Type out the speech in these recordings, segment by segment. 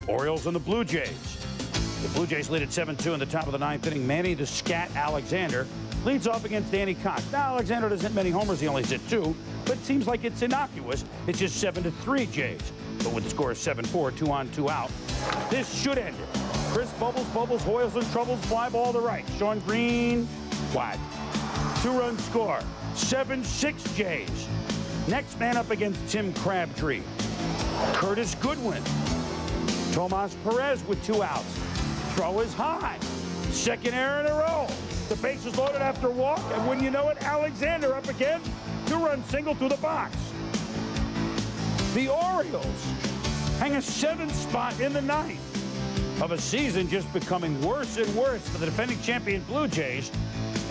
Orioles and the Blue Jays. The Blue Jays lead at 7-2 in the top of the ninth inning. Manny the Scat Alexander leads off against Danny Cox. Now, Alexander doesn't hit many homers. He only hit 2, but it seems like it's innocuous. It's just 7-3 Jays. But with the score of 7-4, 2 on, 2 out, this should end it. Chris Bubbles, Hoyles in troubles, fly ball to right. Sean Green, wide. 2-run score, 7-6 Jays. Next man up against Tim Crabtree. Curtis Goodwin. Tomas Perez with 2 outs. Throw is high. Second error in a row. The base is loaded after a walk, and when you know it, Alexander up again. 2-run single through the box. The Orioles hang a 7th spot in the ninth of a season just becoming worse and worse for the defending champion Blue Jays.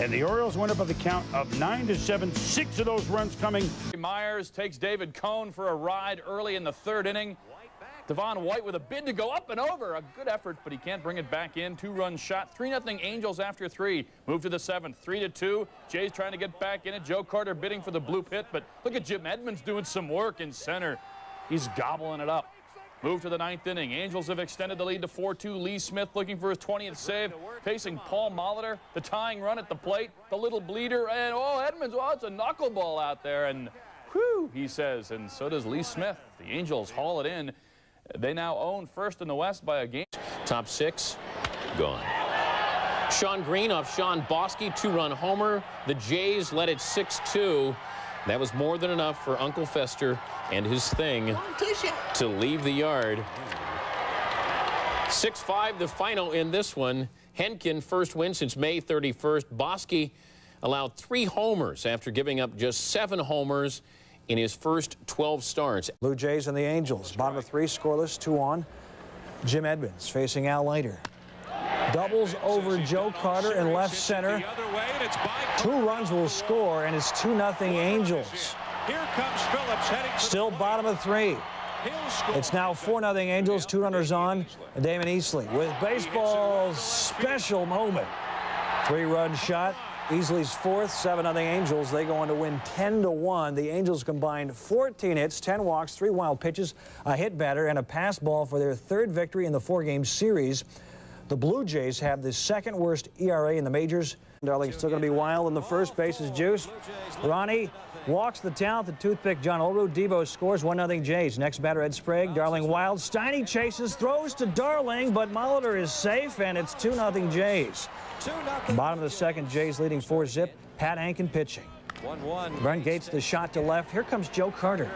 And the Orioles win up by the count of 9-7, 6 of those runs coming. Myers takes David Cone for a ride early in the 3rd inning. Devon White with a bid to go up and over. A good effort, but he can't bring it back in. 2-run shot. 3-0 Angels after 3. Move to the 7th. 3-2. Jays trying to get back in it. Joe Carter bidding for the blue pit, but look at Jim Edmonds doing some work in center. He's gobbling it up. Move to the 9th inning. Angels have extended the lead to 4-2. Lee Smith looking for his 20th save, facing Paul Molitor. The tying run at the plate. The little bleeder, and Edmonds, it's a knuckleball out there, and whew, he says, and so does Lee Smith. The Angels haul it in. They now own first in the West by a game. Top 6, gone. Sean Green off Sean Bosky, 2-run homer. The Jays led it 6-2. That was more than enough for Uncle Fester and his thing to leave the yard. 6-5 the final in this one. Henkin, first win since May 31st. Bosky allowed 3 homers after giving up just 7 homers in his first 12 starts. Blue Jays and the Angels, bottom of 3, scoreless, 2 on. Jim Edmonds facing Al Leiter. Doubles over Joe Carter in left center. 2 runs will score, and it's 2-0 Angels. Still bottom of 3. It's now 4-0 Angels, 2 runners on. And Damon Easley with baseball's special moment. 3-run shot. Easley's 4th, 7-0 Angels. They go on to win 10-1. The Angels combined 14 hits, 10 walks, 3 wild pitches, a hit batter, and a pass ball for their 3rd victory in the 4-game series. The Blue Jays have the 2nd worst ERA in the majors. Darling's still going to be wild in the first. Base is juiced. Ronnie walks the talented toothpick John Olerud. Devo scores, 1-0 Jays. Next batter Ed Sprague. Darling wild. Steiny chases, throws to Darling, but Molitor is safe, and it's 2-0 Jays. Bottom of the 2nd, Jays leading 4-zip. Pat Hankin pitching. 1-1. Brent Gates the shot to left. Here comes Joe Carter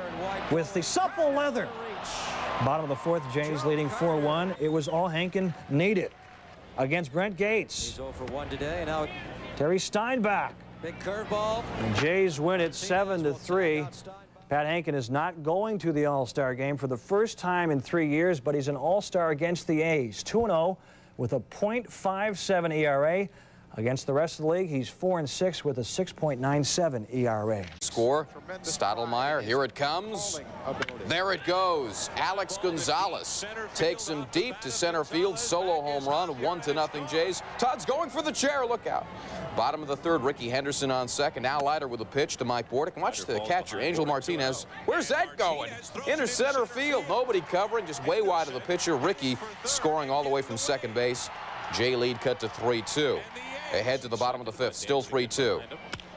with the supple leather. Bottom of the 4th, Jays leading 4-1. It was all Hankin needed against Brent Gates. He's 0 for 1 today. Now Terry Steinbach. big curveball. Jays win it 7-3. Pat Hankin is not going to the All-Star game for the first time in 3 years, but he's an All-Star against the A's. 2-0 with a .57 ERA. Against the rest of the league, he's 4-6 with a 6.97 ERA. Score, Stottlemyre, here it comes. There it goes. Alex Gonzalez takes him deep to center field. Solo home run, 1-0 Jays. Todd's going for the chair, look out. Bottom of the 3rd, Ricky Henderson on 2nd. Al Leiter with a pitch to Mike Bordick. Watch the catcher, Angel Martinez. Where's that going? Into center field, nobody covering, just way wide of the pitcher. Ricky scoring all the way from 2nd base. Jay lead cut to 3-2. Ahead to the bottom of the 5th, still 3-2.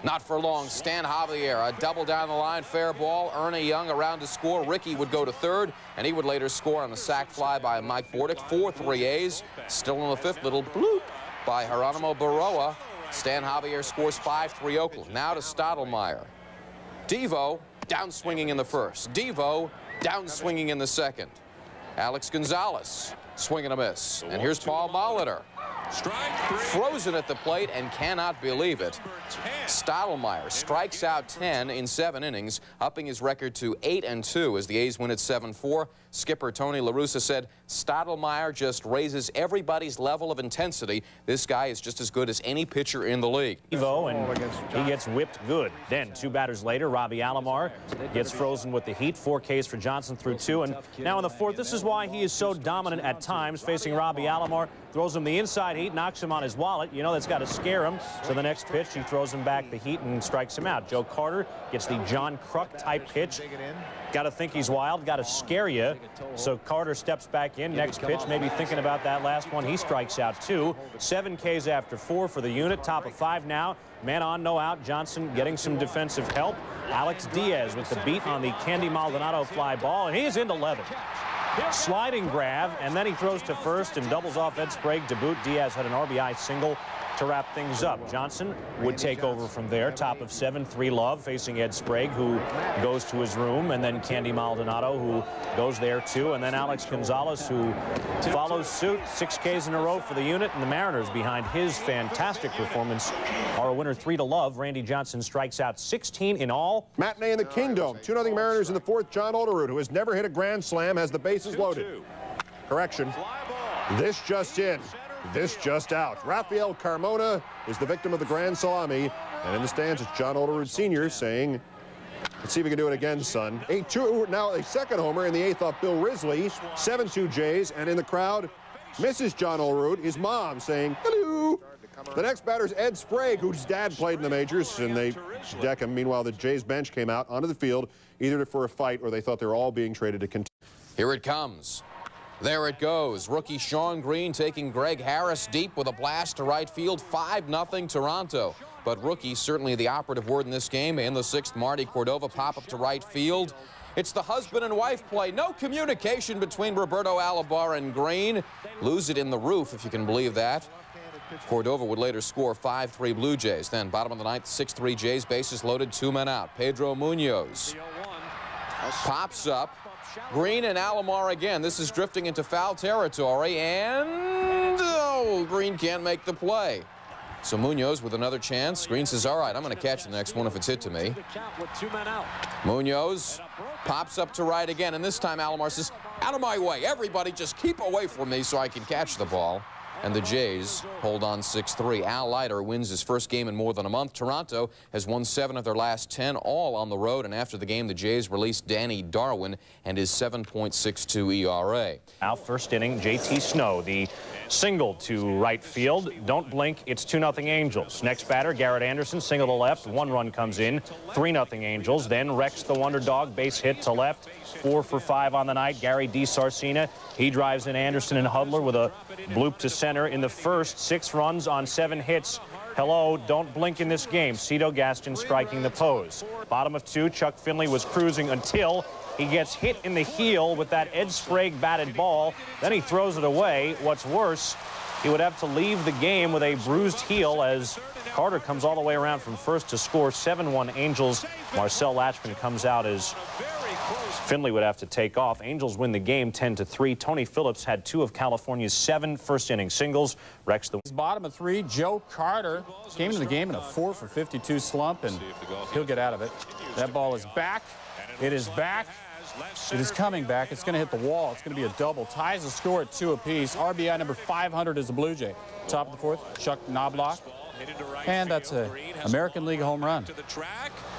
Not for long, Stan Javier, a double down the line, fair ball. Ernie Young around to score. Ricky would go to 3rd, and he would later score on a sac fly by Mike Bordick. 4-3 A's. Still in the 5th, little bloop by Geronimo Baroa. Stan Javier scores 5-3 Oakland. Now to Stottlemyre. Devo down swinging in the 1st. Devo down swinging in the 2nd. Alex Gonzalez swing and a miss. And here's Paul Molitor. Frozen at the plate and cannot believe it. Stottlemyre strikes out 10 in 7 innings, upping his record to 8-2 as the A's win at 7-4. Skipper Tony La Russa said Stottlemyre just raises everybody's level of intensity. This guy is just as good as any pitcher in the league. Evo, and he gets whipped good. Then 2 batters later, Robbie Alomar gets frozen with the heat. 4 Ks for Johnson through 2. And now in the 4th, this is why he is so dominant at times. Facing Robbie Alomar, throws him the inside Detroit Heat knocks him on his wallet. You know that's got to scare him. So the next pitch, he throws him back the heat and strikes him out. Joe Carter gets the John Kruk type pitch. Got to think he's wild, got to scare you. So Carter steps back in. Next pitch, maybe thinking about that last one. He strikes out 2. 7 Ks after 4 for the unit. Top of 5 now. Man on, no out. Johnson getting some defensive help. Alex Diaz with the beat on the Candy Maldonado fly ball, and he's into 11. Sliding grab, and then he throws to first and doubles off Ed Sprague to boot. Diaz had an RBI single to wrap things up. Johnson would take over from there. Top of 7, 3 Love facing Ed Sprague, who goes to his room, and then Candy Maldonado, who goes there too, and then Alex Gonzalez, who follows suit. 6 Ks in a row for the unit, and the Mariners behind his fantastic performance are a winner 3 to Love. Randy Johnson strikes out 16 in all. Matinee in the Kingdome. 2-0 Mariners in the 4th. John Olerud, who has never hit a grand slam, has the bases loaded. Correction. This just in. This just out. Rafael Carmona is the victim of the grand salami. And in the stands, it's John Olerud Sr. saying, let's see if we can do it again, son. 8-2, now a second homer in the 8th off Bill Risley. 7-2 Jays. And in the crowd, Mrs. John Olerud, his mom, saying, hello. The next batter is Ed Sprague, whose dad played in the majors, and they deck him. Meanwhile, the Jays bench came out onto the field, either for a fight or they thought they were all being traded to continue. Here it comes. There it goes. Rookie Sean Green taking Greg Harris deep with a blast to right field. 5-0 Toronto. But rookie certainly the operative word in this game. In the 6th, Marty Cordova pop up to right field. It's the husband and wife play. No communication between Roberto Alomar and Green. Lose it in the roof, if you can believe that. Cordova would later score 5-3 Blue Jays. Then bottom of the 9th, 6-3 Jays, bases loaded, 2 men out. Pedro Munoz pops up. Green and Alomar again. This is drifting into foul territory, and Green can't make the play. So Munoz with another chance. Green says, all right, I'm going to catch the next one if it's hit to me. Munoz pops up to right again, and this time Alomar says, out of my way. Everybody just keep away from me so I can catch the ball. And the Jays hold on 6-3. Al Leiter wins his first game in more than a month. Toronto has won 7 of their last 10, all on the road. And after the game, the Jays released Danny Darwin and his 7.62 ERA. Now, first inning, JT Snow, the single to right field. Don't blink, it's 2-0 Angels. Next batter, Garrett Anderson, single to left. 1 run comes in. 3-0 Angels. Then Rex, the wonder dog, base hit to left. 4 for 5 on the night. Gary DiSarcina, he drives in Anderson and Hudler with a bloop to center in the first. 6 runs on 7 hits. Hello, don't blink in this game. Cito Gaston striking the pose. Bottom of 2, Chuck Finley was cruising until he gets hit in the heel with that Ed Sprague batted ball. Then he throws it away. What's worse, he would have to leave the game with a bruised heel as Carter comes all the way around from first to score 7-1 Angels. Marcel Latchman comes out as Finley would have to take off. Angels win the game 10-3. Tony Phillips had 2 of California's 7 first-inning singles. Rex the bottom of 3, Joe Carter came into the game in a 4 for 52 slump, and he'll get out of it. That ball is back. It is back. It is coming back. It's going to hit the wall. It's going to be a double. Ties the score at 2 apiece. RBI number 500 is the Blue Jay. Top of the 4th, Chuck Knobloch. And that's an American League home run.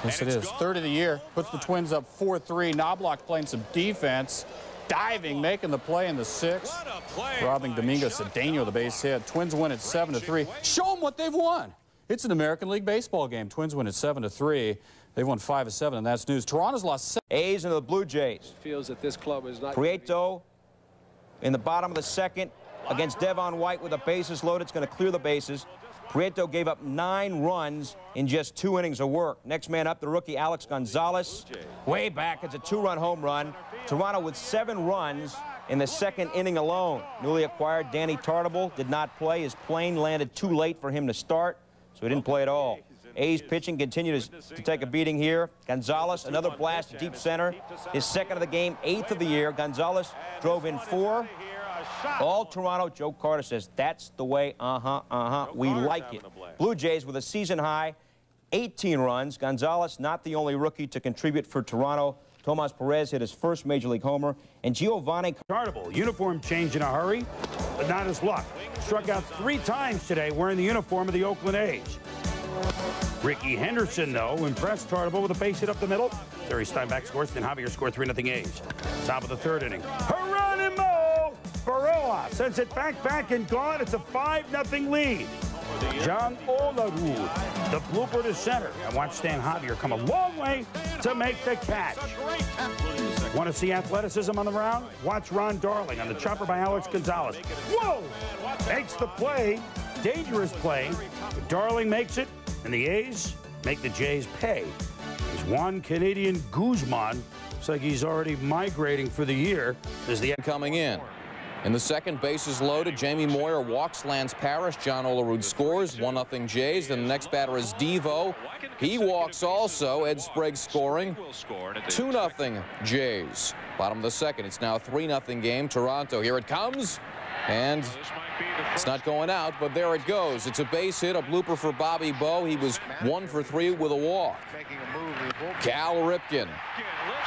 Yes, it is. 3rd of the year. Puts the Twins up 4-3. Knobloch playing some defense. Diving, making the play in the 6th. Robbing Domingo Cedeno the base hit. Twins win at 7-3. Show them what they've won. It's an American League baseball game. Twins win at 7-3. They've won 5 of 7, and that's news. Toronto's lost 7. A's into the Blue Jays. Feels that this club is not. Prieto in the bottom of the 2nd against Devon White with the bases loaded. It's going to clear the bases. Prieto gave up 9 runs in just 2 innings of work. Next man up, the rookie Alex Gonzalez. Way back, it's a 2-run home run. Toronto with 7 runs in the 2nd inning alone. Newly acquired Danny Tartabull did not play. His plane landed too late for him to start, so he didn't play at all. A's pitching continues to take a beating here. Gonzalez, another blast to deep center. His 2nd of the game, 8th of the year. Gonzalez drove in 4. All Toronto. Joe Carter says, that's the way, we like it. Blue Jays with a season high, 18 runs. Gonzalez, not the only rookie to contribute for Toronto. Tomas Perez hit his first Major League homer. And Giovanni Tartabull, uniform change in a hurry, but not his luck. Struck out 3 times today wearing the uniform of the Oakland A's. Ricky Henderson, though, impressed Tartabull with a base hit up the middle. Terry Steinbach scores, then Javier scored 3-0 A's. Top of the 3rd inning. Geronimo Barroas sends it back, and gone. It's a 5-0 lead. John Olerud, the blooper to center. And watch Stan Javier come a long way to make the catch. Want to see athleticism on the round? Watch Ron Darling on the chopper by Alex Gonzalez. Whoa! Makes the play. Dangerous play. But Darling makes it, and the A's make the Jays pay. There's Juan Canadian Guzman. Looks like he's already migrating for the year. As the coming in. In the second, bases loaded. Jamie Moyer walks Lance Parrish. John Olerud scores. 1-0 Jays. Then the next batter is Devo. He walks also. Ed Sprague scoring. 2-0 Jays. Bottom of the second. It's now a 3-0 game. Toronto. Here it comes. And it's not going out, but there it goes. It's a base hit, a blooper for Bobby Bowe. He was 1 for 3 with a walk. Cal Ripken,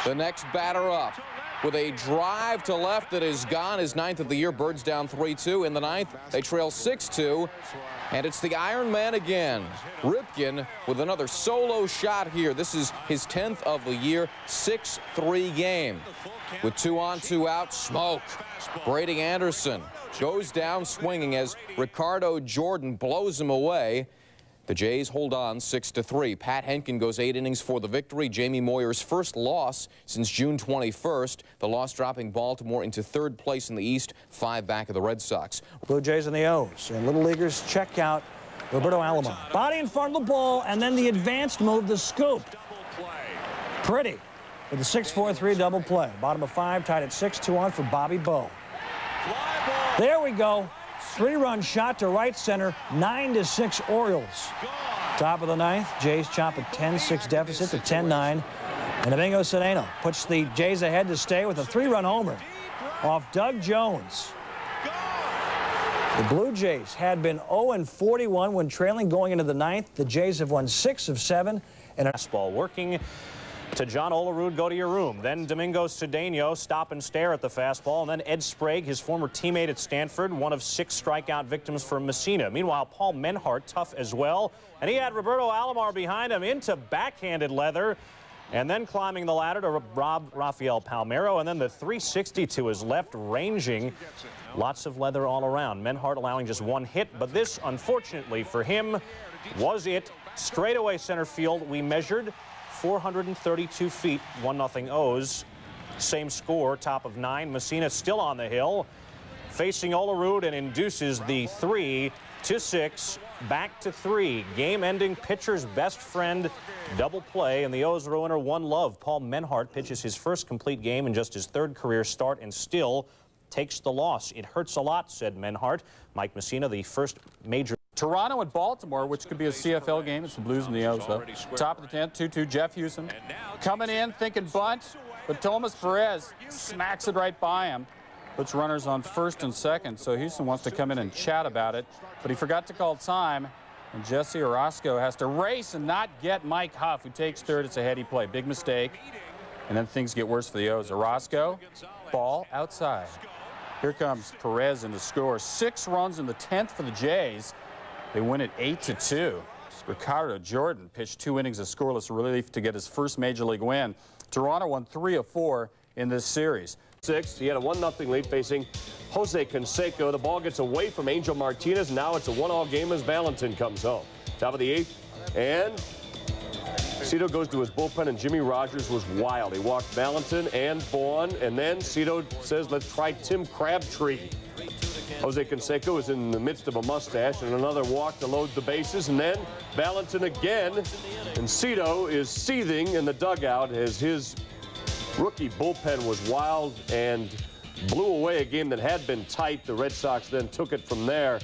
the next batter up, with a drive to left that is gone. His 9th of the year. Birds down 3-2. In the 9th, they trail 6-2. And it's the Iron Man again. Ripken with another solo shot here. This is his 10th of the year. 6-3 game. With 2 on, 2 out. Smoke. Brady Anderson goes down swinging as Ricardo Jordan blows him away. The Jays hold on 6-3. Pat Henkin goes 8 innings for the victory. Jamie Moyer's first loss since June 21st. The loss dropping Baltimore into 3rd place in the East, 5 back of the Red Sox. Blue Jays and the O's. And Little Leaguers check out Roberto Alomar. Body in front of the ball, and then the advanced move, the scoop. Pretty with the 6-4-3 double play. Bottom of 5, tied at 6-2 on for Bobby Bowe. There we go. 3-run shot to right center, 9-6 Orioles. Top of the 9th, Jays chop a 10-6 deficit to 10-9. And Domingo Cedeno puts the Jays ahead to stay with a 3-run homer off Doug Jones. The Blue Jays had been 0-41 when trailing going into the 9th. The Jays have won 6 of 7. And a fastball working to John Olerud, go to your room. Then Domingo Cedeno stop and stare at the fastball. And then Ed Sprague, his former teammate at Stanford, one of 6 strikeout victims for Messina. Meanwhile, Paul Menhart, tough as well. And he had Roberto Alomar behind him into backhanded leather. And then climbing the ladder to Rob Rafael Palmeiro. And then the 360 to his left, ranging. Lots of leather all around. Menhart allowing just 1 hit. But this, unfortunately for him, was it. Straightaway center field, we measured 432 feet, 1-0 O's. Same score, top of 9. Messina still on the hill, facing Olerud, and induces the 3-6, back to 3. Game-ending pitcher's best friend double play, and the O's are winner 1 love. Paul Menhart pitches his first complete game in just his 3rd career start and still takes the loss. It hurts a lot, said Menhart. Mike Messina, the first major. Toronto and Baltimore, which could be a CFL game. It's the Blues and the O's, though. Top of the 10th, 2-2, Jeff Houston. Coming in, thinking bunt, but Thomas Perez smacks it right by him. Puts runners on 1st and 2nd, so Houston wants to come in and chat about it. But he forgot to call time, and Jesse Orozco has to race and not get Mike Huff, who takes 3rd. It's a heady play. Big mistake. And then things get worse for the O's. Orozco, ball outside. Here comes Perez in the score. 6 runs in the 10th for the Jays. They win it 8-2. Ricardo Jordan pitched 2 innings of scoreless relief to get his first Major League win. Toronto won 3 of 4 in this series. 6. He had a 1-0 lead facing Jose Canseco. The ball gets away from Angel Martinez. Now it's a 1-all game as Valentin comes home. Top of the 8th, and Cito goes to his bullpen, and Jimmy Rogers was wild. He walked Valentin and Vaughn, and then Cito says, let's try Tim Crabtree. Jose Canseco is in the midst of a mustache and another walk to load the bases, and then Valentin again, and Cito is seething in the dugout as his rookie bullpen was wild and blew away a game that had been tight. The Red Sox then took it from there,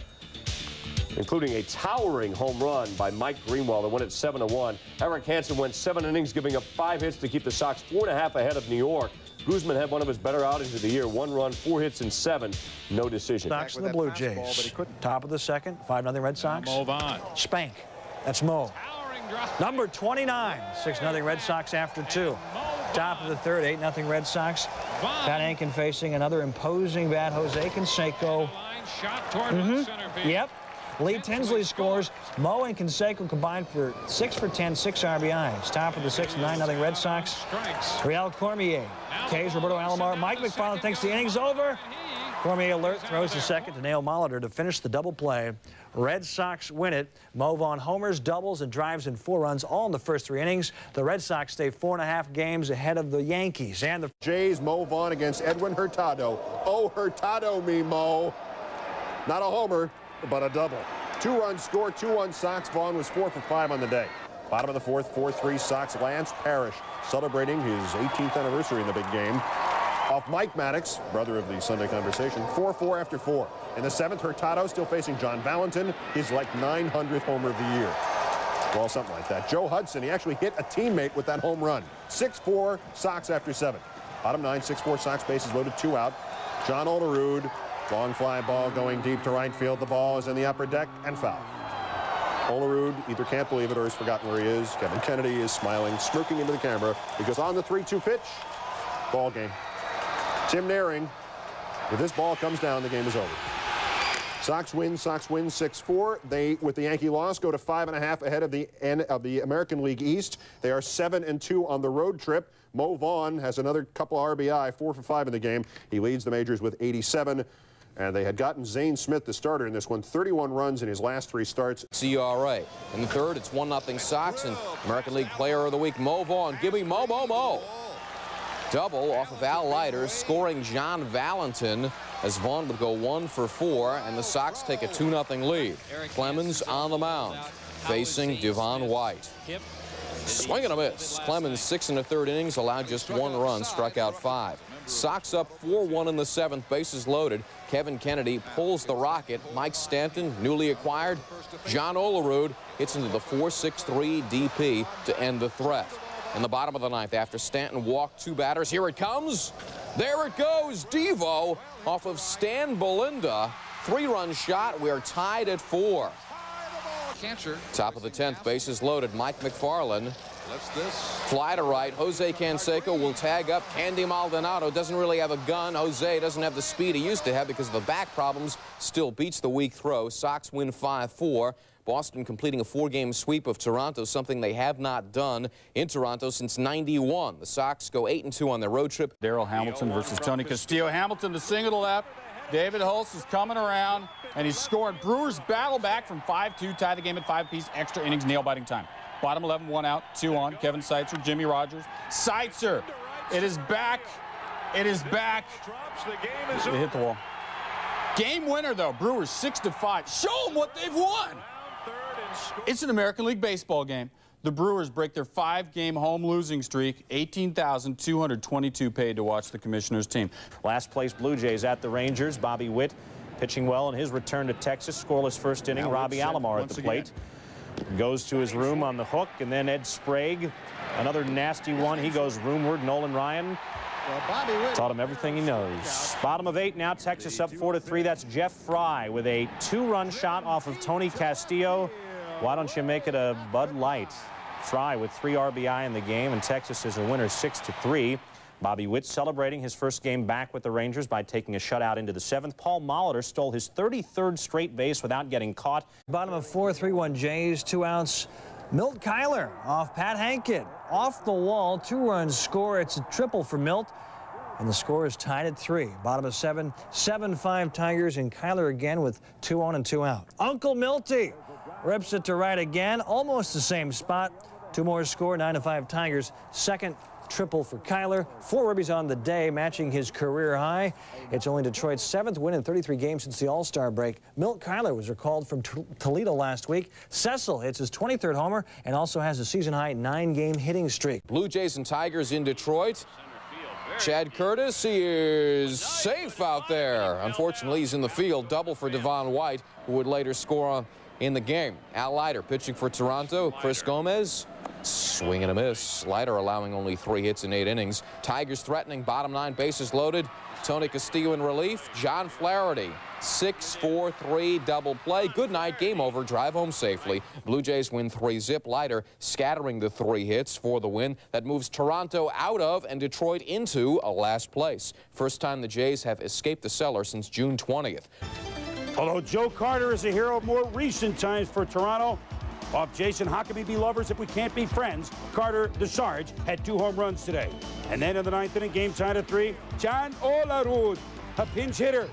including a towering home run by Mike Greenwald that won it 7-1. Eric Hansen went 7 innings, giving up 5 hits to keep the Sox 4.5 ahead of New York. Guzman had one of his better outings of the year. 1 run, 4 hits, and 7. No decision. Sox and the Blue Jays. Top of the 2nd, 5-0 Red Sox. Move on. Spank. That's Mo. Number 29. 6-0 Red Sox after 2. Top of the 3rd, 8-0 Red Sox. Pat Henkin facing another imposing bat, Jose Canseco. Yep. Lee Tinsley scores. Mo and Canseco combined for 6 for 10, 6 RBIs. Top of the 6th, 9-0 Red Sox. Real Cormier. K's Roberto Alomar. Mike McFarland thinks the inning's over. Cormier alert throws to second to nail Molitor to finish the double play. Red Sox win it. Mo Vaughn homers, doubles, and drives in 4 runs all in the first 3 innings. The Red Sox stay 4.5 games ahead of the Yankees. And the Jays, Mo Vaughn against Edwin Hurtado. Oh, Hurtado me, Mo. Not a homer, but a double. 2-run score, 2-1 Sox. Vaughn was 4 for 5 on the day. Bottom of the 4th, 4-3 Sox. Lance Parrish celebrating his 18th anniversary in the big game. Off Mike Maddox, brother of the Sunday Conversation, 4-4 after 4. In the 7th, Hurtado still facing John Valentin, his like 900th homer of the year. Well, something like that. Joe Hudson, he actually hit a teammate with that home run. 6-4 Sox after 7. Bottom 9, 6-4 Sox, bases loaded, 2 out. John Olerud, long fly ball going deep to right field. The ball is in the upper deck and foul. Olerud either can't believe it or has forgotten where he is. Kevin Kennedy is smiling, smirking into the camera because on the 3-2 pitch, ball game. Tim Naehring, if this ball comes down, the game is over. Sox win 6-4. They, with the Yankee loss, go to 5.5 ahead of the American League East. They are 7-2 on the road trip. Mo Vaughn has another couple RBI, 4 for 5 in the game. He leads the majors with 87. And they had gotten Zane Smith, the starter in this one, 31 runs in his last 3 starts. ERA. In the 3rd, it's 1-0 Sox, and American League Player of the Week, Mo Vaughn. Give me Mo. Double off of Al Leiter, scoring John Valentin, as Vaughn would go 1 for 4, and the Sox take a 2-0 lead. Clemens on the mound, facing Devon White. Swing and a miss. Clemens, 6 1/3 innings, allowed just 1 run, struck out 5. Sox up 4-1 in the 7th, bases loaded. Kevin Kennedy pulls the rocket. Mike Stanton, newly acquired. John Olerud hits into the 4-6-3 DP to end the threat. In the bottom of the 9th, after Stanton walked 2 batters, here it comes. There it goes. Devo off of Stan Belinda. 3-run shot. We're tied at 4. Top of the 10th, bases loaded. Mike McFarland. Fly to right. Jose Canseco will tag up. Candy Maldonado doesn't really have a gun. Jose doesn't have the speed he used to have because of the back problems. Still beats the weak throw. Sox win 5-4. Boston completing a 4-game sweep of Toronto, something they have not done in Toronto since '91. The Sox go 8-2 on their road trip. Darryl Hamilton versus Tony Castillo. Hamilton to single to left. David Hulse is coming around, and he's scoring. Brewers battle back from 5-2, tie the game at 5 apiece, extra innings, nail-biting time. Bottom 11, 1 out, 2 on. Kevin Seitzer, Jimmy Rogers. Seitzer, it is back. It is back. It hit the wall. Game winner, though. Brewers 6-5. Show them what they've won. It's an American League Baseball game. The Brewers break their 5-game home losing streak. 18,222 paid to watch the Commissioners team. Last place Blue Jays at the Rangers. Bobby Witt pitching well in his return to Texas. Scoreless first inning. Robbie Alomar at the plate. Goes to his room on the hook, and then Ed Sprague, another nasty one. He goes roomward. Nolan Ryan taught him everything he knows. Bottom of 8 now. Texas up 4-3. That's Jeff Fry with a 2-run shot off of Tony Castillo. Why don't you make it a Bud Light? Fry with 3 RBI in the game, and Texas is a winner 6-3. Bobby Witt celebrating his first game back with the Rangers by taking a shutout into the 7th. Paul Molitor stole his 33rd straight base without getting caught. Bottom of 4, 3-1 Jays, 2 outs. Milt Kyler off Pat Hankett. Off the wall, 2-run score. It's a triple for Milt, and the score is tied at 3. Bottom of 7, 7-5 Tigers, and Kyler again with 2 on and 2 out. Uncle Milty rips it to right again, almost the same spot. 2 more score, 9-5 Tigers. Second triple for Kyler. 4 ribbies on the day, matching his career high. It's only Detroit's 7th win in 33 games since the All-Star break. Milt Kyler was recalled from Toledo last week. Cecil hits his 23rd homer and also has a season-high 9-game hitting streak. Blue Jays and Tigers in Detroit. Chad Curtis, he is safe out there. Unfortunately, he's in the field. Double for Devon White, who would later score in the game. Al Leiter pitching for Toronto. Chris Gomez, swing and a miss. Leiter allowing only 3 hits in 8 innings. Tigers threatening, bottom 9, bases loaded. Tony Castillo in relief. John Flaherty, 6-4-3 double play. Good night, game over, drive home safely. Blue Jays win 3-zip. Leiter scattering the 3 hits for the win. That moves Toronto out of and Detroit into a last place. First time the Jays have escaped the cellar since June 20th. Although Joe Carter is a hero of more recent times for Toronto, off Jason Huckabee, be lovers if we can't be friends, Carter, the Sarge, had 2 home runs today. And then in the 9th inning, game tied at 3, John Olerud, a pinch hitter,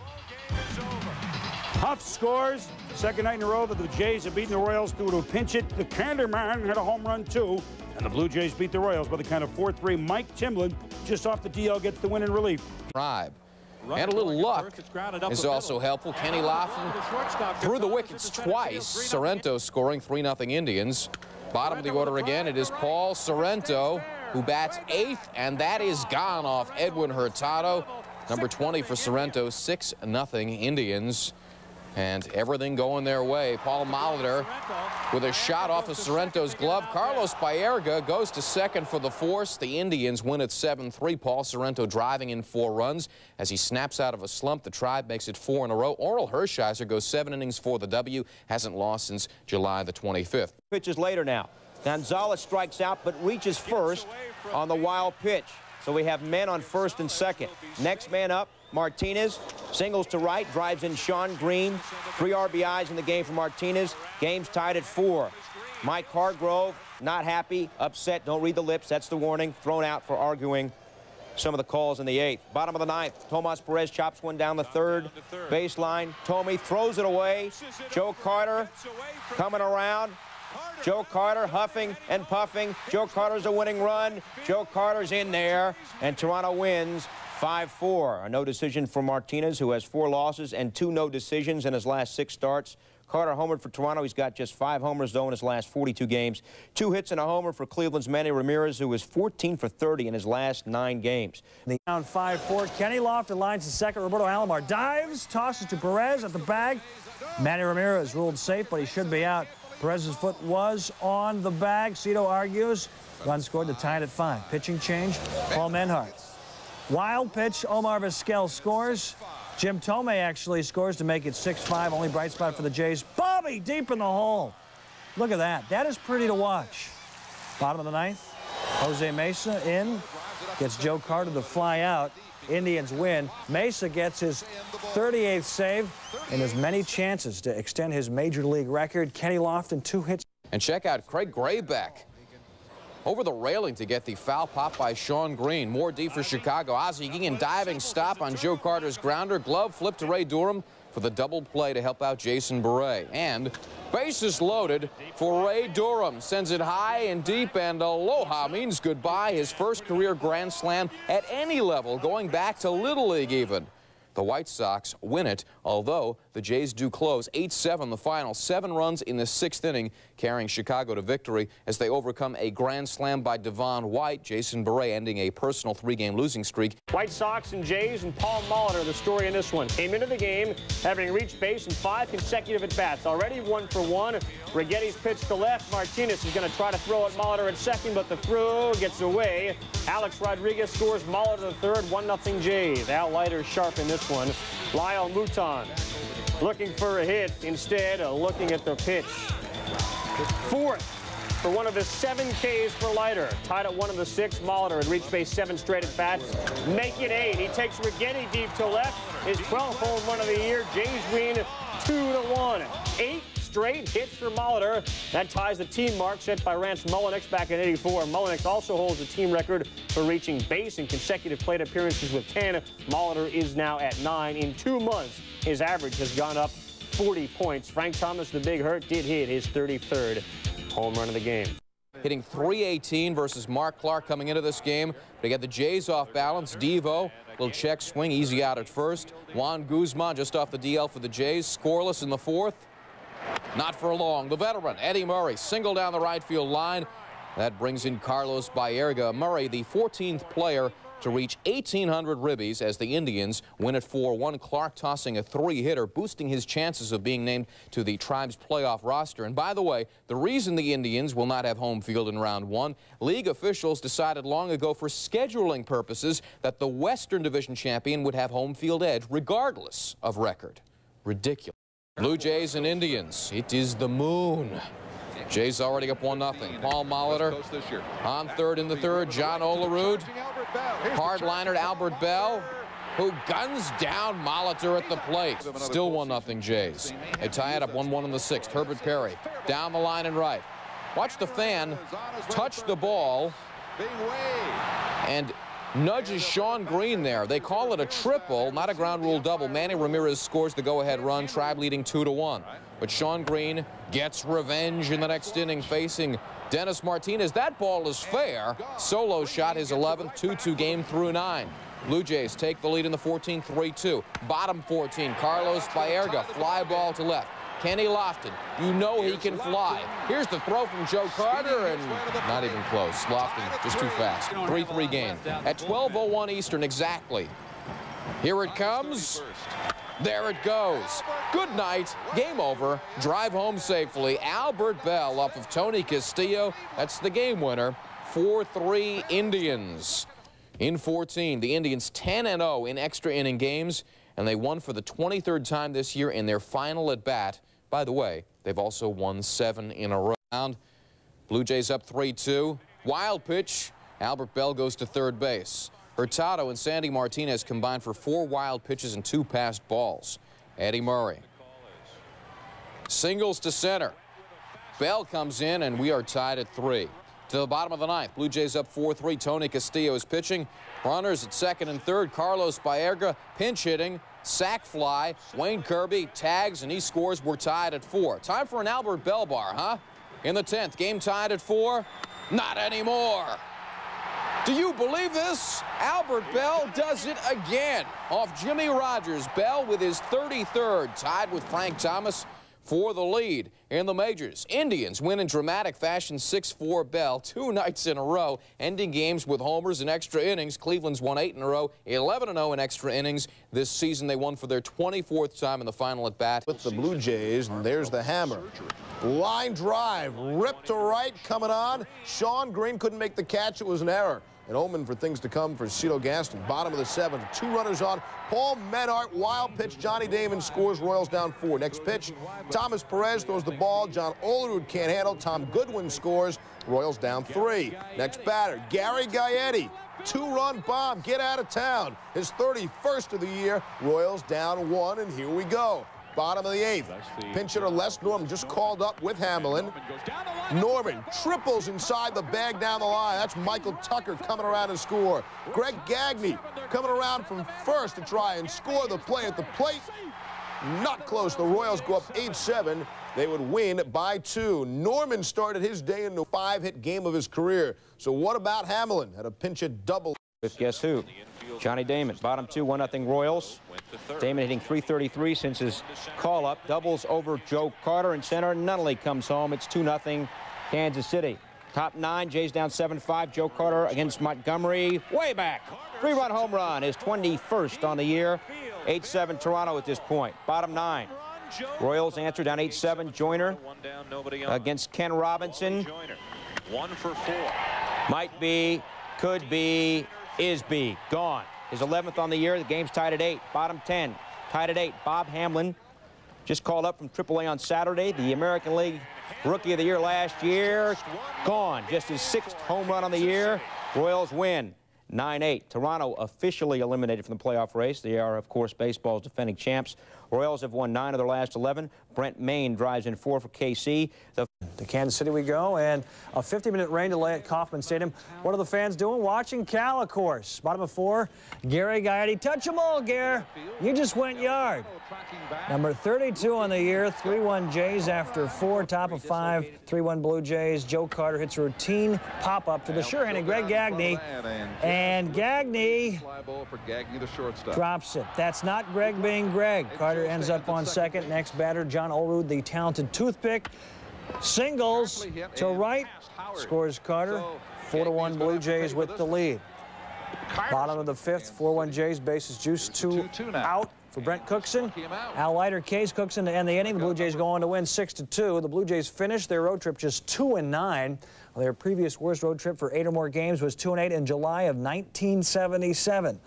Huff scores. Second night in a row that the Jays have beaten the Royals through to pinch it. The Candyman had a home run, too. And the Blue Jays beat the Royals by the count of 4-3. Mike Timlin, just off the DL, gets the win in relief. Tribe. And a little luck is also helpful. Kenny Lofton threw the wickets twice. Sorrento scoring 3-0 Indians. Bottom of the order again, it is Paul Sorrento, who bats 8th, and that is gone off Edwin Hurtado. Number 20 for Sorrento, 6-0 Indians. And everything going their way. Paul Molitor with a shot off of Sorrento's glove. Carlos Baerga goes to second for the force. The Indians win at 7-3. Paul Sorrento driving in 4 runs. As he snaps out of a slump, the Tribe makes it 4 in a row. Orel Hershiser goes 7 innings for the W. Hasn't lost since July the 25th. Pitches later now. Gonzalez strikes out but reaches first on the wild pitch. So we have men on first and second. Next man up, Martinez, singles to right, drives in Sean Green. 3 RBIs in the game for Martinez. Game's tied at 4. Mike Hargrove, not happy, upset, don't read the lips, that's the warning. Thrown out for arguing some of the calls in the 8th. Bottom of the 9th, Tomas Perez chops one down the 3rd baseline. Tommy throws it away. Joe Carter coming around. Joe Carter huffing and puffing. Joe Carter's a winning run. Joe Carter's in there, and Toronto wins 5-4. A no decision for Martinez, who has 4 losses and 2 no decisions in his last 6 starts. Carter homered for Toronto. He's got just 5 homers, though, in his last 42 games. 2 hits and a homer for Cleveland's Manny Ramirez, who is 14 for 30 in his last 9 games. Down 5-4. Kenny Lofton lines to second. Roberto Alomar dives, tosses to Perez at the bag. Manny Ramirez ruled safe, but he should be out. Perez's foot was on the bag. Cito argues. Run scored to tie it at 5. Pitching change, Paul Menhart. Wild pitch, Omar Vizquel scores. Jim Tomei actually scores to make it 6-5. Only bright spot for the Jays. Bobby deep in the hole. Look at that. That is pretty to watch. Bottom of the 9th. Jose Mesa in. Gets Joe Carter to fly out. Indians win. Mesa gets his 38th save and as many chances to extend his major league record. Kenny Lofton, 2 hits. And check out Craig Graybeck over the railing to get the foul pop by Sean Green. More D for Chicago. Ozzie Guillen diving stop on Joe Carter's grounder. Glove flip to Ray Durham for the double play to help out Jason Beret. And bases loaded for Ray Durham. Sends it high and deep, and aloha means goodbye. His first career grand slam at any level, going back to Little League even. The White Sox win it, although the Jays do close 8-7 the final. 7 runs in the 6th inning, carrying Chicago to victory as they overcome a grand slam by Devon White. Jason Beret ending a personal 3-game losing streak. White Sox and Jays and Paul Molitor, the story in this one. Came into the game having reached base in 5 consecutive at-bats. Already 1 for 1. Righetti's pitch to left. Martinez is going to try to throw at Molitor at second, but the throw gets away. Alex Rodriguez scores. Molitor the 3rd, 1-0 Jays. Al Leiter sharp in this one. Lyle Mouton looking for a hit, instead looking at the pitch. 4th for one of his 7 Ks for Leiter. Tied at 1 in the 6th. Molitor had reached base 7 straight at bats. Make it 8. He takes Righetti deep to left. His 12th home run of the year. Jays win 2-1. 8 straight hits for Molitor. That ties the team mark set by Rance Mullenix back in '84. Mullenix also holds the team record for reaching base in consecutive plate appearances with 10. Molitor is now at 9. In 2 months, his average has gone up 40 points. Frank Thomas, the big hurt, did hit his 33rd home run of the game. Hitting .318 versus Mark Clark coming into this game. They got the Jays off balance. Devo, little check swing, easy out at first. Juan Guzman just off the DL for the Jays. Scoreless in the 4th. Not for long. The veteran, Eddie Murray, single down the right field line. That brings in Carlos Baerga. Murray, the 14th player to reach 1,800 ribbies as the Indians win at 4-1. Clark tossing a 3-hitter, boosting his chances of being named to the Tribe's playoff roster. And by the way, the reason the Indians will not have home field in round 1, league officials decided long ago for scheduling purposes that the Western Division champion would have home field edge regardless of record. Ridiculous. Blue Jays and Indians. It is the moon. Jays already up 1-0. Paul Molitor on 3rd in the 3rd. John Olerud. Hardliner Albert Bell, who guns down Molitor at the plate. Still 1-0 Jays. They tie it up 1-1 in the 6th. Herbert Perry down the line and right. Watch the fan touch the ball and nudges Sean Green there. They call it a triple, not a ground rule double. Manny Ramirez scores the go-ahead run, Tribe leading 2-1. But Sean Green gets revenge in the next inning facing Dennis Martinez. That ball is fair. Solo shot his 11th, 2-2 game through 9. Blue Jays take the lead in the 14th, 3-2. Bottom 14, Carlos Baerga, fly ball to left. Kenny Lofton, you know he can fly. Here's the throw from Joe Carter, and not even close. Lofton just too fast. 3-3 game. At 12:01 Eastern exactly. Here it comes. There it goes. Good night. Game over. Drive home safely. Albert Bell off of Tony Castillo. That's the game winner. 4-3 Indians. In 14, the Indians 10-0 in extra inning games, and they won for the 23rd time this year in their final at bat. By the way, they've also won 7 in a row. Blue Jays up 3-2. Wild pitch. Albert Bell goes to third base. Hurtado and Sandy Martinez combined for 4 wild pitches and 2 passed balls. Eddie Murray. Singles to center. Bell comes in, and we are tied at 3. To the bottom of the 9th, Blue Jays up 4-3. Tony Castillo is pitching. Runners at second and third. Carlos Baerga pinch hitting. Sac fly. Wayne Kirby tags, and he scores. We're tied at 4. Time for an Albert Bell bar, huh? In the 10th, game tied at 4. Not anymore. Do you believe this? Albert Bell does it again. Off Jimmy Rogers. Bell with his 33rd, tied with Frank Thomas for the lead in the majors. Indians win in dramatic fashion 6-4. Bell 2 nights in a row, ending games with homers and extra innings. Cleveland's won 8 in a row, 11-0 in extra innings. This season they won for their 24th time in the final at bat. With the Blue Jays, and there's the hammer. Line drive, ripped to right, coming on. Sean Green couldn't make the catch. It was an error. An omen for things to come for Cito Gaston. Bottom of the 7th, 2 runners on. Paul Menart, wild pitch. Johnny Damon scores. Royals down 4. Next pitch, Thomas Perez throws the ball. John Olerud can't handle. Tom Goodwin scores. Royals down 3. Next batter, Gary Gaetti. 2-run bomb. Get out of town. His 31st of the year. Royals down 1, and here we go. Bottom of the 8th. Pinch hitter Les Norman just called up with Hamlin. Norman triples inside the bag down the line. That's Michael Tucker coming around and score. Greg Gagne coming around from first to try and score the play at the plate. Not close. The Royals go up 8-7. They would win by 2. Norman started his day in the 5-hit game of his career. So what about Hamlin? Had a pinch hit double. With guess who? Johnny Damon. Bottom 2, 1-0 Royals. Damon hitting .333 since his call-up. Doubles over Joe Carter in center. Nunnally comes home. It's 2-0 Kansas City. Top 9, Jays down 7-5. Joe Carter against Montgomery. Way back. 3-run home run. His 21st on the year. 8-7 Toronto at this point. Bottom 9. Royals answer down 8-7. Joyner against Ken Robinson. 1 for 4. Might be, could be, is be. Gone. His 11th on the year. The game's tied at 8. Bottom 10. Tied at 8. Bob Hamlin just called up from AAA on Saturday. The American League Rookie of the Year last year. Gone. Just his 6th home run on the year. Royals win 9-8. Toronto officially eliminated from the playoff race. They are, of course, baseball's defending champs. Royals have won 9 of their last 11. Brent Maine drives in 4 for KC. To Kansas City we go, and a 50-minute rain delay at Kauffman Stadium. What are the fans doing? Watching Cal, of course. Bottom of 4, Gary Gaetti. Touch them all, Gare. You just went yard. Number 32 on the year, 3-1 Jays after 4. Top of 5, 3-1 Blue Jays. Joe Carter hits a routine pop-up to the sure-handed Greg Gagne. And Gagne drops it. That's not Greg being Greg. Carter ends up on second. Next batter, John Olerud, the talented toothpick. Singles to right, scores Carter. 4-1 Blue Jays with the lead. Bottom of the 5th, 4-1 Jays, bases juiced 2 out for Brent Cookson. Al Leiter, Case Cookson to end the inning. The Blue Jays go on to win 6-2. The Blue Jays finished their road trip just 2-9. Their previous worst road trip for 8 or more games was 2-8 in July of 1977.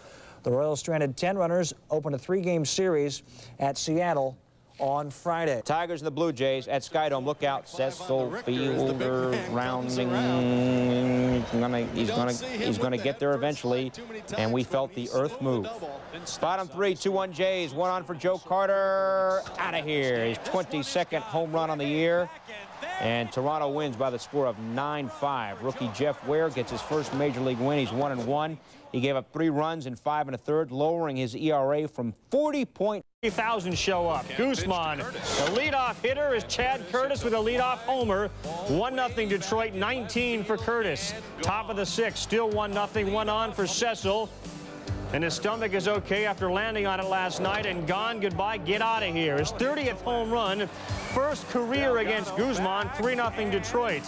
The Royals stranded 10 runners, opened a 3-game series at Seattle on Friday. Tigers and the Blue Jays at Skydome. Look out, Cecil Fielder rounding. He's gonna get there eventually, and we felt the earth move. Bottom 3, 2-1 Jays. 1 on for Joe Carter. Out of here. His 22nd home run on the year. And Toronto wins by the score of 9-5. Rookie Jeff Ware gets his first Major League win. He's 1-1. He gave up 3 runs in 5 1/3, lowering his ERA from 40.3,000 show up. Guzman, the leadoff hitter, is Chad Curtis with a leadoff homer. 1-0 Detroit, 19 for Curtis. Top of the 6th, still 1-0, 1 on for Cecil. And his stomach is okay after landing on it last night and gone. Goodbye, get out of here. His 30th home run, first career against Guzman, 3-0 Detroit.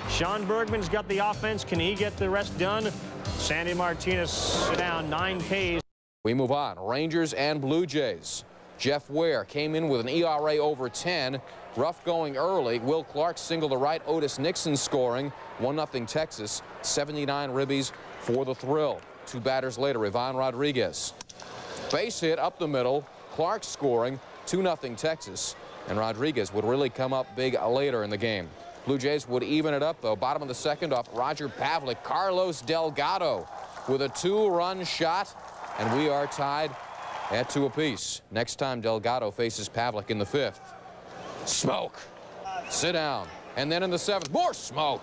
Sean Bergman's got the offense. Can he get the rest done? Sandy Martinez down 9 Ks. We move on. Rangers and Blue Jays. Jeff Ware came in with an ERA over 10. Rough going early. Will Clark single to right. Otis Nixon scoring. 1-0 Texas. 79 ribbies for the thrill. 2 batters later, Ivan Rodriguez. Base hit up the middle. Clark scoring. 2-0 Texas. And Rodriguez would really come up big later in the game. Blue Jays would even it up, though. Bottom of the 2nd off Roger Pavlik. Carlos Delgado with a 2-run shot. And we are tied at 2 apiece. Next time Delgado faces Pavlik in the 5th. Smoke. Sit down. And then in the 7th, more smoke.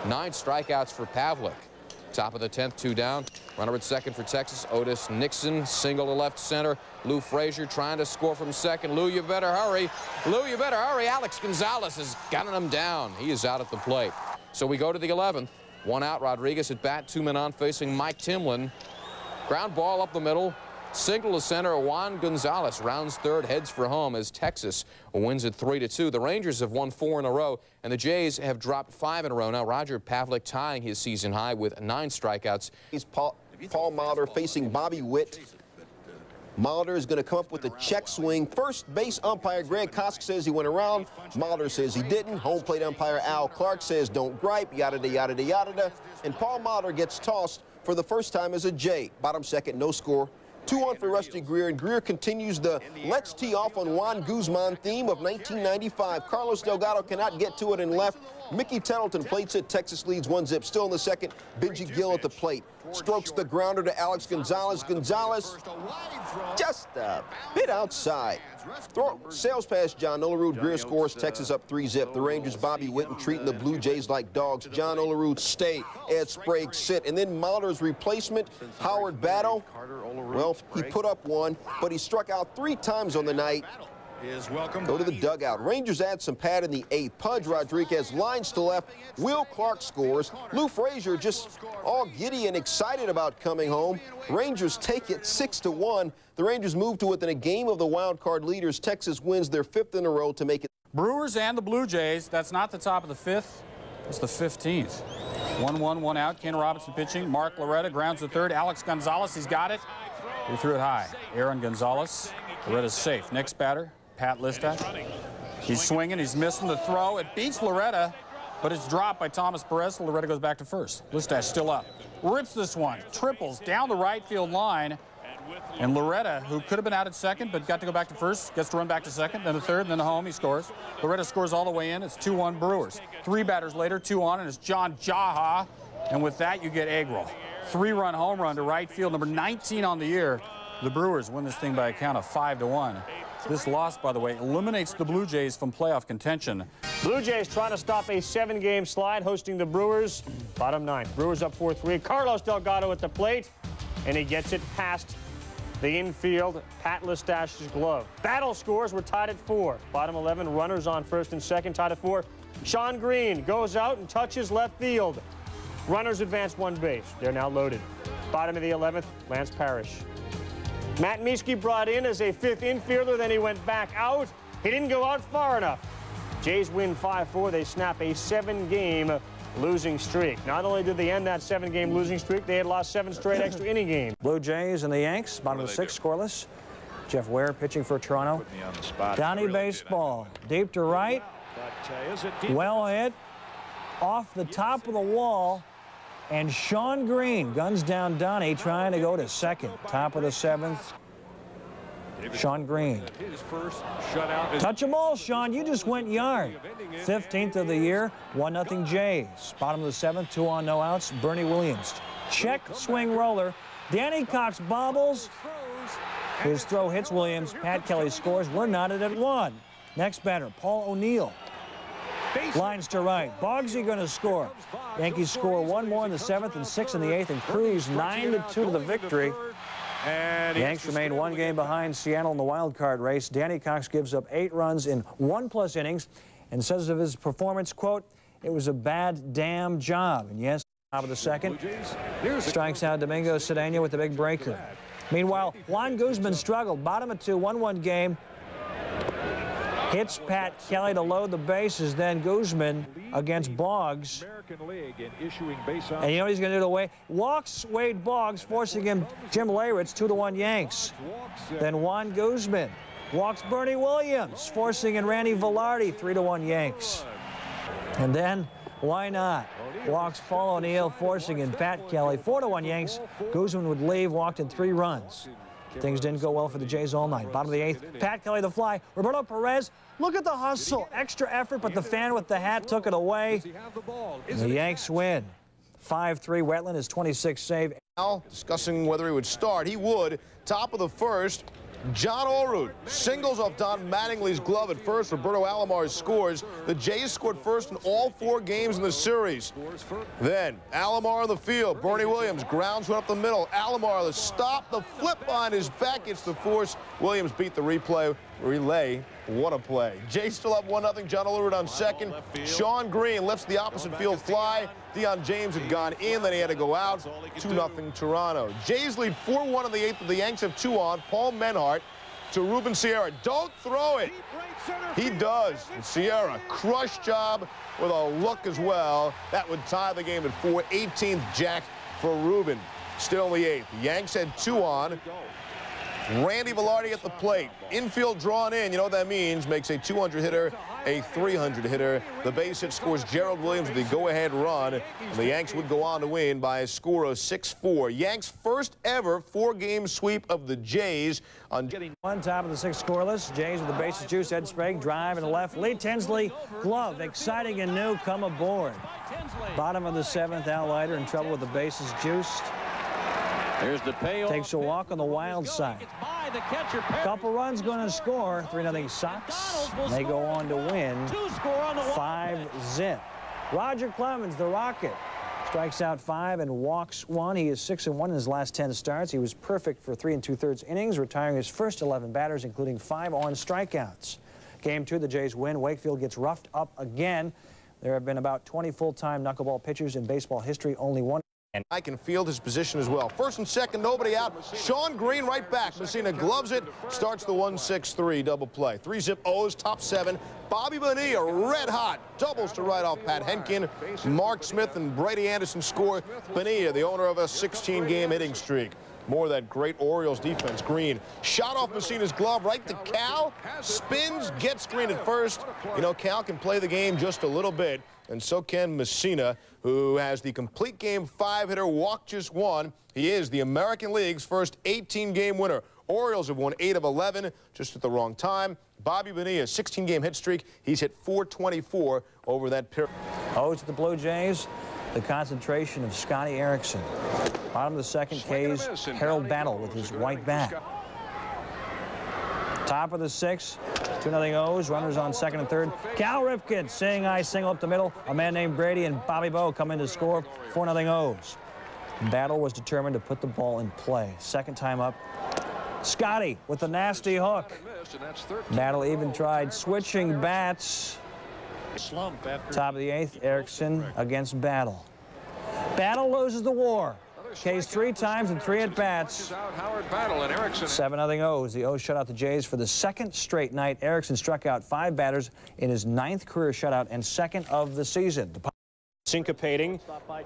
9 strikeouts for Pavlik. Top of the 10th, 2 down. Runner at 2nd for Texas. Otis Nixon, single to left center. Lou Frazier trying to score from 2nd. Lou, you better hurry. Lou, you better hurry. Alex Gonzalez has gotten him down. He is out at the plate. So we go to the 11th. 1 out. Rodriguez at bat. 2 men on, facing Mike Timlin. Ground ball up the middle. Single to center. Juan Gonzalez rounds 3rd, heads for home as Texas wins it 3-2. The Rangers have won 4 in a row, and the Jays have dropped 5 in a row. Now Roger Pavlik tying his season high with 9 strikeouts. He's Paul Molitor facing Bobby Witt. Molitor is going to come up with a check swing. First base umpire Greg Kosk says he went around. Molitor says he didn't. Home plate umpire Al Clark says don't gripe, yada yada yada. And Paul Molitor gets tossed for the first time as a J. Bottom 2nd, no score. 2 on for Rusty Greer, and Greer continues the let's tee off on Juan Guzman theme of 1995. Carlos Delgado cannot get to it in left. Mickey Tettleton plates it. Texas leads 1-0. Still in the 2nd. Benji Gill at the plate. Strokes the grounder to Alex Gonzalez. Gonzalez just a bit outside. Sails past John Olerud. Greer scores. Texas up 3-0. The Rangers, Bobby Witten treating the Blue Jays like dogs. John Olerud stay. Ed Sprague sit. And then Molitor's replacement, Howard Battle. Well, he put up 1, but he struck out 3 times on the night. Go to the dugout. Rangers add some pad in the 8th. Pudge Rodriguez lines to left. Will Clark scores. Lou Frazier just all giddy and excited about coming home. Rangers take it 6-1. The Rangers move to within a game of the wild card leaders. Texas wins their 5th in a row to make it. Brewers and the Blue Jays. That's not the top of the 5th. It's the 15th. 1-1, 1 out. Ken Robinson pitching. Mark Loretta grounds the 3rd. Alex Gonzalez, he's got it. He threw it high. Aaron Gonzalez. Loretta's safe. Next batter, Pat Listach. He's swinging. He's missing the throw. It beats Loretta, but it's dropped by Thomas Perez. Loretta goes back to 1st. Listach still up. Rips this one. Triples down the right field line. And Loretta, who could have been out at 2nd, but got to go back to 1st, gets to run back to 2nd, then to 3rd, and then to home. He scores. Loretta scores all the way in. It's 2-1 Brewers. 3 batters later, 2 on, and it's John Jaha. And with that, you get Agrel. 3-run home run to right field, number 19 on the year. The Brewers win this thing by a count of 5-1. This loss, by the way, eliminates the Blue Jays from playoff contention. Blue Jays trying to stop a 7-game slide, hosting the Brewers. Bottom 9. Brewers up 4-3. Carlos Delgado at the plate, and he gets it past the infield, Pat Listach's glove. Battle scores. We're tied at 4. Bottom 11, runners on 1st and 2nd, tied at 4. Sean Green goes out and touches left field. Runners advance 1 base. They're now loaded. Bottom of the 11th, Lance Parrish. Matt Mieske brought in as a 5th infielder, then he went back out. He didn't go out far enough. Jays win 5-4. They snap a 7-game losing streak. Not only did they end that 7-game losing streak, they had lost 7 straight extra inning games. Blue Jays and the Yanks, bottom of the 6th, scoreless. Jeff Ware pitching for Toronto. Downey baseball, deep to right. Well hit, off the top of the wall. And Sean Green guns down Downey, trying to go to 2nd. Top of the 7th. Sean Green. Touch a ball, Sean. You just went yard. 15th of the year, 1-0 Jays. Bottom of the 7th, 2 on, no outs. Bernie Williams. Check swing roller. Danny Cox bobbles. His throw hits Williams. Pat Kelly scores. We're knotted at 1. Next batter, Paul O'Neill. Lines to right. Boggsy going to score. Yankees score one more in the 7th and 6 in the 8th and cruise 9-2 to the victory. The Yanks remain one game behind Seattle in the wild card race. Danny Cox gives up 8 runs in 1+ innings and says of his performance, quote, "It was a bad damn job." And yes, top of the 2nd, strikes out Domingo Cedeno with the big breaker. Meanwhile, Juan Guzman struggled. Bottom of 2, 1-1 game. Hits Pat Kelly to load the bases. Then Guzman against Boggs. And you know what he's going to do to Wade? Walks Wade Boggs, forcing him Jim Leyritz, 2-1 Yanks. Then Juan Guzman walks Bernie Williams, forcing in Randy Velarde, 3-1 Yanks. And then, why not? Walks Paul O'Neill, forcing in Pat Kelly, 4-1 Yanks. Guzman would leave, walked in 3 runs. Things didn't go well for the Jays all night. Bottom of the 8th, Pat Kelly the fly. Roberto Perez, look at the hustle. Extra effort, but the fan with the hat took it away. And the Yanks win. 5-3. Wetland is 26 save. Now discussing whether he would start. He would. Top of the 1st. John Olerud singles off Don Mattingly's glove at first. Roberto Alomar scores. The Jays scored first in all 4 games in the series. Then Alomar on the field. Bernie Williams grounds one up the middle. Alomar the stop, the flip on his back. It's the force. Williams beat the relay. What a play. Jays still up 1-0. John Olerud on second. Sean Green lifts the opposite field fly. Deion James had gone in, then he had to go out. 2-0 Toronto. Jays lead 4-1 in the 8th, but the Yanks have 2 on. Paul Menhart to Ruben Sierra. Don't throw it. He does. And Sierra, crush job with a look as well. That would tie the game at 4. 18th jack for Ruben. Still in the 8th. The Yanks had 2 on. Randy Velarde at the plate. Infield drawn in. You know what that means. Makes a 200 hitter a 300 hitter. The base hit scores Gerald Williams with the go-ahead run. And the Yanks would go on to win by a score of 6-4. Yanks' first ever 4-game sweep of the Jays. On one top of the 6th scoreless. Jays with the bases juice. Ed Sprague drive in the left. Lee Tinsley glove. Exciting and new. Come aboard. Bottom of the 7th. Al Leiter in trouble with the bases juiced. Here's the payoff. Takes a walk on the wild side. Couple runs going to score. 3-0 Sox. They go on to win 5-0. Roger Clemens, the Rocket, strikes out 5 and walks 1. He is 6-1 in his last 10 starts. He was perfect for 3 2/3 innings, retiring his first 11 batters, including 5 on strikeouts. Game 2, the Jays win. Wakefield gets roughed up again. There have been about 20 full-time knuckleball pitchers in baseball history. Only one. And I can field his position as well. First and second, nobody out. Sean Green right back. Messina gloves it, starts the 1-6-3 double play. 3-zip O's, top 7. Bobby Bonilla red hot. Doubles to right off Pat Henkin. Mark Smith and Brady Anderson score. Bonilla, the owner of a 16-game hitting streak. More of that great Orioles defense. Green shot off Messina's glove right to Cal. Spins, gets Green at first. You know, Cal can play the game just a little bit, and so can Messina, who has the complete game 5-hitter, walk just 1. He is the American League's first 18-game winner. Orioles have won 8 of 11, just at the wrong time. Bobby Bonilla, 16-game hit streak. He's hit .424 over that period. O's to the Blue Jays. The concentration of Scotty Erickson. Bottom of the 2nd, K's Harold Battle with his white bat. Top of the 6th, 2-0 O's. Runners on 2nd and 3rd. Cal Ripken, seeing eye single up the middle. A man named Brady and Bobby Bowe come in to score. 4-0 O's. Battle was determined to put the ball in play. 2nd time up, Scotty with the nasty hook. Battle even tried switching bats. Top of the 8th, Erickson against Battle. Battle loses the war. K's 3 times and 3 at-bats. 7-0 O's. The O's shut out the Jays for the 2nd straight night. Erickson struck out 5 batters in his 9th career shutout and 2nd of the season. Syncopating.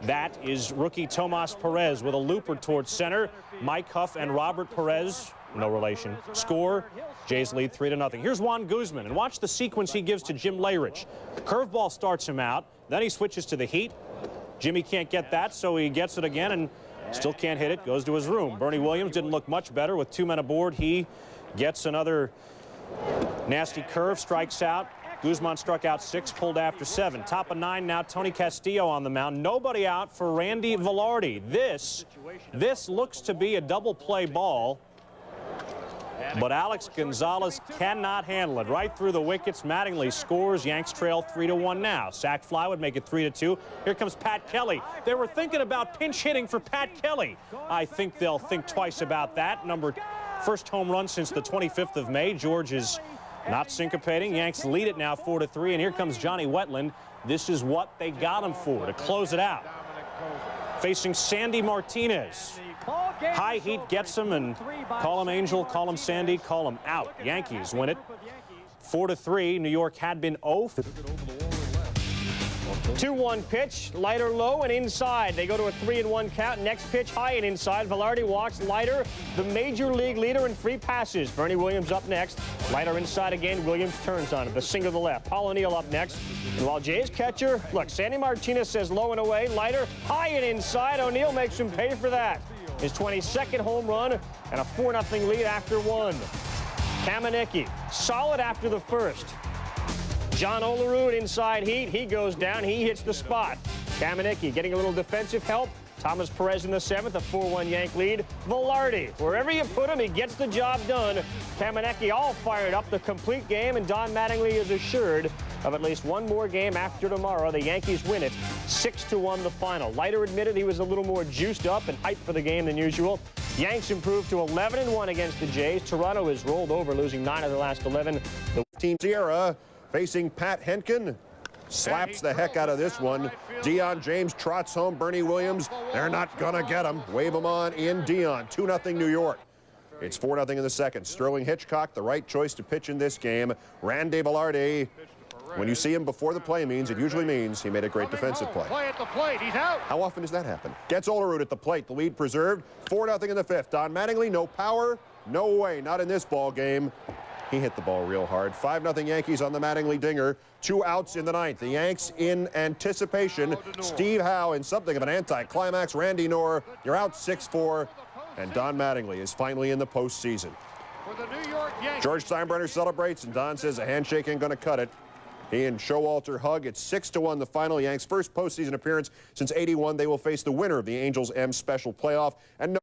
That is rookie Tomas Perez with a looper towards center. Mike Huff and Robert Perez, no relation, score. Jays lead 3-0. Here's Juan Guzman, and watch the sequence he gives to Jim Leyritch. Curveball starts him out. Then he switches to the heat. Jimmy can't get that, so he gets it again and still can't hit it. Goes to his room. Bernie Williams didn't look much better with 2 men aboard. He gets another nasty curve, strikes out. Guzman struck out 6, pulled after 7. Top of 9 now, Tony Castillo on the mound. Nobody out for Randy Velarde. This looks to be a double play ball. But Alex Gonzalez cannot handle it. Right through the wickets. Mattingly scores. Yanks trail 3-1 now. Sac fly would make it 3-2. Here comes Pat Kelly. They were thinking about pinch hitting for Pat Kelly. I think they'll think twice about that. First home run since the 25th of May. George is not syncopating. Yanks lead it now 4-3. And here comes Johnny Wetland. This is what they got him for, to close it out. Facing Sandy Martinez. High heat gets him, and call him Angel, call him Sandy, call him out. Yankees win it 4-3. New York had been 0. 2-1 pitch, Leiter low and inside. They go to a 3-1 count. Next pitch high and inside. Velarde walks. Leiter, the major league leader in free passes. Bernie Williams up next. Leiter inside again. Williams turns on him. The single to the left. Paul O'Neill up next. And while Jay's catcher, look, Sandy Martinez says low and away. Leiter high and inside. O'Neill makes him pay for that. His 22nd home run and a 4-0 lead after one. Kamenicki, solid after the first. John Olerud inside heat. He goes down. He hits the spot. Kamenicki getting a little defensive help. Thomas Perez in the 7th, a 4-1 Yank lead. Velarde, wherever you put him, he gets the job done. Kamenicki all fired up, the complete game, and Don Mattingly is assured of at least one more game after tomorrow. The Yankees win it 6-1 the final. Leiter admitted he was a little more juiced up and hyped for the game than usual. Yanks improved to 11-1 against the Jays. Toronto is rolled over, losing 9 of the last 11. The team Sierra facing Pat Henkin. Slaps the heck out of this one. Dion James trots home Bernie Williams. They're not going to get him. Wave him on in Dion. 2-0 New York. It's 4-0 in the second. Sterling Hitchcock, the right choice to pitch in this game. Randy Velarde, when you see him before the play it usually means he made a great defensive play. Play at the plate. He's out. How often does that happen? Gets Olerud at the plate. The lead preserved. 4-0 in the 5th. Don Mattingly, no power. No way. Not in this ball game. He hit the ball real hard. 5-0 Yankees on the Mattingly dinger. 2 outs in the 9th. The Yanks in anticipation. Steve Howe in something of an anticlimax. Randy Knorr, you're out 6-4. And Don Mattingly is finally in the postseason. George Steinbrenner celebrates, and Don says a handshake ain't going to cut it. He and Showalter hug. It's 6-1 the final. Yanks' first postseason appearance since '81. They will face the winner of the Angels M Special Playoff. And